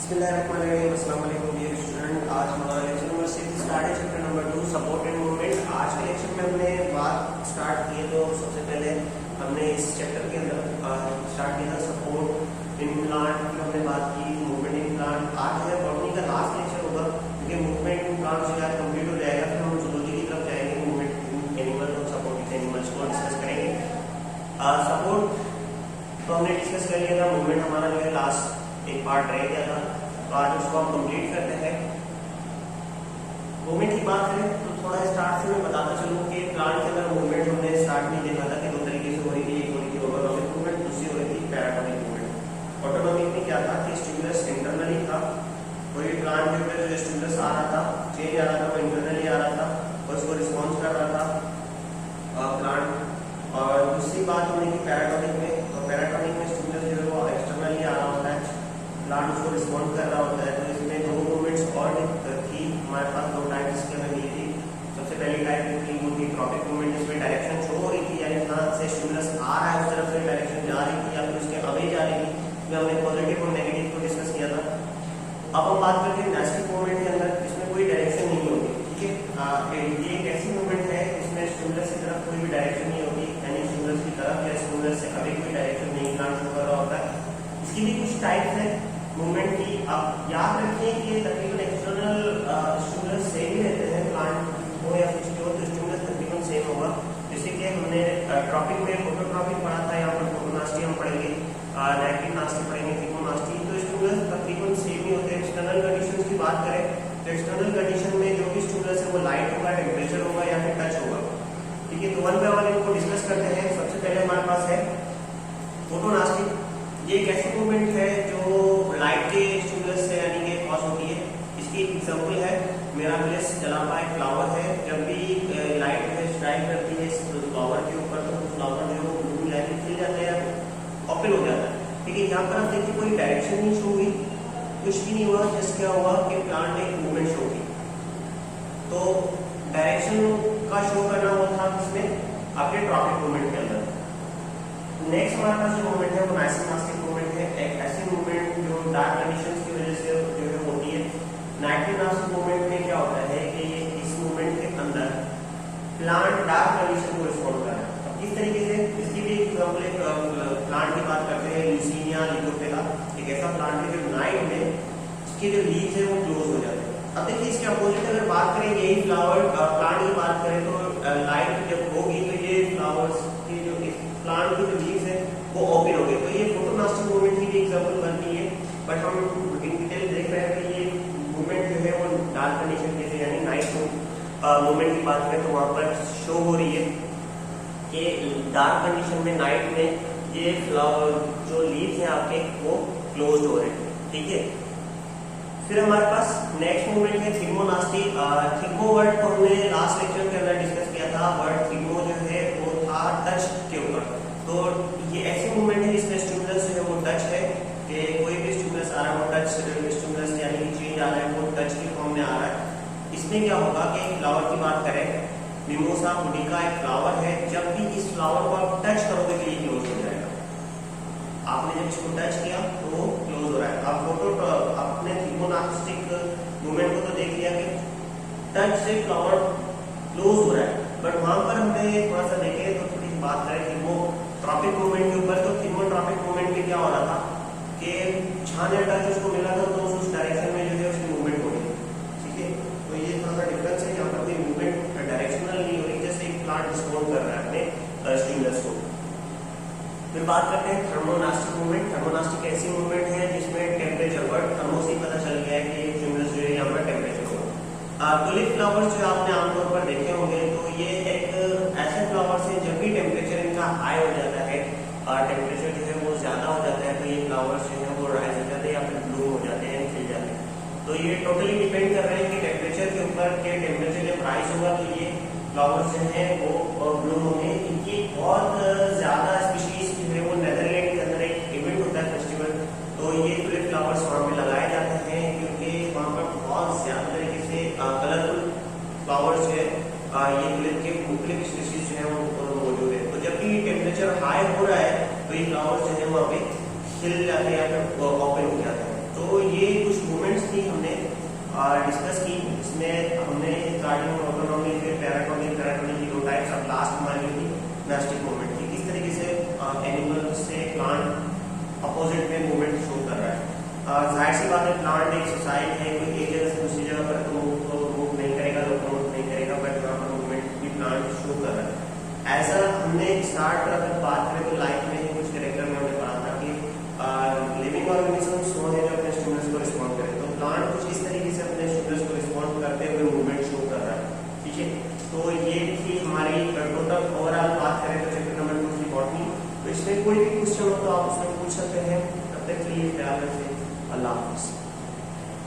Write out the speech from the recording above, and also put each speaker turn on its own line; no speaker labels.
बिस्मिल्लाहिर्रहमानिर्रहीम। अस्सलाम वालेकुम डियर स्टूडेंट। आज हमारा लेक्चर नंबर 6 स्टार्ट है, chapter number 2 support and movement. आज के लेक्चर में हमने बात स्टार्ट की है, तो सबसे पहले हमने इस चैप्टर के अंदर स्टार्ट किया था सपोर्ट इन प्लांट, फिर हमने बात की मूवमेंट इन प्लांट। आज है बॉटनी का लास्ट लेक्चर होगा, क्योंकि मूवमेंट इन प्लांट से आज कंप्लीट हो जाएगा। फिर हम जूलॉजी की तरफ जाएंगे, मूवमेंट इन एनिमल और सपोर्ट इन एनिमल्स को डिस्कस करेंगे। सपोर्ट तो हमने डिस्कस कर लिया था, मूवमेंट हमारा जो है लास्ट एक पार्ट रह गया था, तो आज उसको हम कंप्लीट करते हैं। मूवमेंट की बात करें तो थोड़ा स्टार्ट से मैं बताता चलूं कि प्लांट के अंदर मूवमेंट हमने स्टार्ट में देखा था कि दो तरीके से हो रही थी। एक हो रही थी ओवरऑल मूवमेंट, दूसरी हो रही थी पैराटोनिक मूवमेंट। ऑटोनॉमिक में क्या था कि स्टिमुलस इंटरनली था, कोई प्लांट के ऊपर जो स्टिमुलस आ रहा था, चेंज आ रहा था, वो इंटरनली आ रहा था और उसको रिस्पॉन्स कर रहा था प्लांट। और दूसरी बात हमने की पैराटोनिक में, तो पैराटोनिक में स्टिमुलस जो है वो एक्सटर्नली आ रहा होता है, प्लांट उसको रिस्पॉन्ड कर रहा होता है। तो इसमें दो मूवमेंट्स और थी हमारे पास, दो टाइप्स की हमें मिली थी। सबसे पहली टाइप थी वो थी ट्रॉपिक मूवमेंट, जिसमें डायरेक्शन शो हो रही थी, यानी जहाँ से स्टिमुलस आ रहा है उस तरफ से डायरेक्शन जा रही थी या फिर उसके अवे जा रही थी। इसमें हमने पॉजिटिव और नेगेटिव को डिस्कस किया था। अब हम बात करते हैं नेस्टिक मूवमेंट के अंदर, इसमें कोई डायरेक्शन नहीं होती, ठीक है। ये एक ऐसी मूवमेंट है जिसमें स्टिमुलस की तरफ कोई भी डायरेक्शन नहीं होती, यानी स्टिमुलस की तरफ या स्टिमुलस से अभी कोई डायरेक्शन नहीं प्लांट शो कर रहा होता है। इसकी भी कुछ टाइप्स है मूवमेंट की। आप याद रखें कि तकरीबन एक्सटर्नल स्टिमुलस सेम ही रहते हैं, प्लांट हो या कुछ भी हो तो स्टिमुलस तकरीबन सेम होगा। जैसे कि हमने ट्रॉपिक में फोटोट्रॉपिक पढ़ा था, यहाँ पर फोटोनास्टी हम पढ़ेंगे, नेगेटिव नास्टी पढ़ेंगे, फिकोनास्टी। तो स्टिमुलस तकरीबन सेम ही होते हैं। एक्सटर्नल कंडीशंस की बात करें तो एक्सटर्नल कंडीशन में जो भी स्टिमुलस है वो लाइट होगा, टेम्परेचर होगा या फिर टच होगा, ठीक है। तो वन बाय वन इनको डिस्कस करते हैं। सबसे पहले हमारे पास है फोटोनास्टी। ये एक ऐसी मूवमेंट है जो लाइट के स्टिमुलस से यानी कि कॉज होती है। इसकी एग्जांपल है मिराबिलिस जलापा, एक फ्लावर है। जब भी लाइट है स्ट्राइक करती है इस फ्लावर के ऊपर तो फ्लावर जो है वो ब्लू लाइट खिल जाता है, ओपन हो जाता है, ठीक है। यहाँ पर आप देखिए कोई डायरेक्शन नहीं शो हुई, कुछ भी नहीं हुआ, जस्ट क्या हुआ कि प्लांट ने एक मूवमेंट शो की। तो डायरेक्शन का शो करना हुआ था इसमें आपके ट्रॉपिक मूवमेंट के अंदर। नेक्स्ट हमारे पास जो मूवमेंट है वो नाइसिनास्टिक मूवमेंट है, एक ऐसी मूवमेंट जो डार्क कंडीशंस की वजह से जो है होती है। नाइसिनास्टिक मूवमेंट में क्या होता है कि इस मूवमेंट के अंदर प्लांट डार्क कंडीशन को रिस्पॉन्ड कर रहा है। अब किस तरीके से, इसकी भी एग्जांपल एक प्लांट की बात करते हैं, ल्यूसीनिया लिकोपेला। एक ऐसा प्लांट है जो नाइट में इसके जो लीव्स है वो क्लोज हो जाते हैं। अब देखिए इसके अपोजिट अगर बात करें, यही फ्लावर प्लांट की बात करें तो लाइट जब होगी तो ये फ्लावर्स की जो प्लांट की जो लीव्स है वो ओपन हो गए। तो ये फोटोनास्टिक मूवमेंट की भी एग्जांपल बनती है, बट हम इन डिटेल देख रहे हैं कि ये मूवमेंट जो है वो डार्क कंडीशन के से यानी नाइट मूवमेंट की बात करें तो वहां पर शो हो रही है कि डार्क कंडीशन में नाइट में ये फ्लावर जो लीव्स हैं आपके वो क्लोज हो रहे हैं, ठीक है। फिर हमारे पास नेक्स्ट मूवमेंट है थिग्मोनास्टी। थिग्मो वर्ड को हमने लास्ट लेक्चर के अंदर डिस्कस किया था। वर्ड थिग्मो जो है वो था टच के ऊपर। तो ये ऐसी मूवमेंट है जिसमें स्टिमुलस जो है वो टच है, कि कोई भी स्टिमुलस आ रहा है वो टच स्टिमुलस यानी कि चेंज आ रहा है वो टच के फॉर्म में आ रहा है। इसमें क्या होगा कि फ्लावर की बात करें, मिमोसा पुडिका एक फ्लावर है, जब भी इस फ्लावर को आप टच करोगे तो ये क्लोज हो जाएगा। आपने जब इसको टच किया तो वो क्लोज हो रहा है। आप फोटो अपने थिग्मोनास्टिक मूवमेंट को तो देख लिया कि टच से फ्लावर क्लोज हो रहा है, बट वहां पर हमने थोड़ा सा देखे तो थोड़ी बात करें थिग्मोट्रॉपिक मूवमेंट के ऊपर। तो थिग्मोट्रॉपिक मूवमेंट में क्या हो रहा था कि छाने टच उसको मिला था तो उस डायरेक्शन में जो है उसकी मूवमेंट हो रही, ठीक है। तो ये थोड़ा सा डिफरेंस है, यहाँ पर कोई मूवमेंट डायरेक्शनल नहीं हो रही, जैसे एक प्लांट रिस्पॉन्ड कर रहा है अपने स्टिमुलस को। फिर बात करते हैं थर्मोनास्टिक मूवमेंट। थर्मोनास्टिक ऐसी मूवमेंट है जिसमें टेम्परेचर वर्ड थर्मो से पता चल गया है कि स्टिमुलस जो है यहाँ पर टेम्परेचर होगा। टुलिप फ्लावर्स जो आपने आमतौर पर देखे होंगे तो ये एक ऐसे फ्लावर्स है जब भी टेम्परेचर इनका हाई हो जाता है, टेम्परेचर जो है वो ज्यादा हो जाता है, तो ये फ्लावर्स जो है वो राइज हो जाते हैं या फिर ब्लूम हो जाते हैं, खिल जाते हैं। तो ये टोटली डिपेंड कर रहे हैं कि टेम्परेचर के ऊपर, के टेम्परेचर जब राइज होगा तो ये फ्लावर्स जो है वो ब्लूम होंगे। इनकी बहुत ज्यादा स्पीशीज जो है वो नेदरलैंड के अंदर एक इवेंट होता है, फेस्टिवल। तो ये टुलिप फ्लावर्स वहाँ पे लगाए जाते हैं क्योंकि वहाँ पर बहुत ज्यादा तरीके से कलरफुल फ्लावर्स जो है ये टुलिप के मुख्तलिफ स्पीशीज जो है वो मौजूद है। तो जब भी टेम्परेचर हाई हो रहा है तो ये फ्लावर्स जो है वहाँ पे खिल जाते हैं या फिर ओपन हो जाते हैं। तो ये कुछ प्लांट अपोजिट में मूवमेंट शो कर रहा है। जाहिर सी बात है, प्लांट एक सोसाइटी है, कोई एक जगह से दूसरी जगह पर तो मूव नहीं करेगा, लोकोमोट नहीं करेगा, बट वहाँ पर मूवमेंट भी प्लांट शो कर रहा है। ऐसा हमने स्टार्ट अगर बात करें तो लाइफ में कुछ करेक्टर में हमने पढ़ा था कि लिविंग ऑर्गेनिजम्स वो है जो अपने स्टिमुलस को रिस्पॉन्ड करें, तो प्लांट कुछ इस तरीके से अपने स्टिमुलस को रिस्पॉन्ड करते हुए मूवमेंट शो कर रहा है। ठीक है, तो ये थी हमारी टोटल ओवरऑल बात करें तो चैप्टर नंबर 2 की बॉटनी। तो इसमें कोई भी क्वेश्चन हो तो आप उसमें पूछ सकते हैं। तब तक के लिए ख्याल रखें। अल्लाह।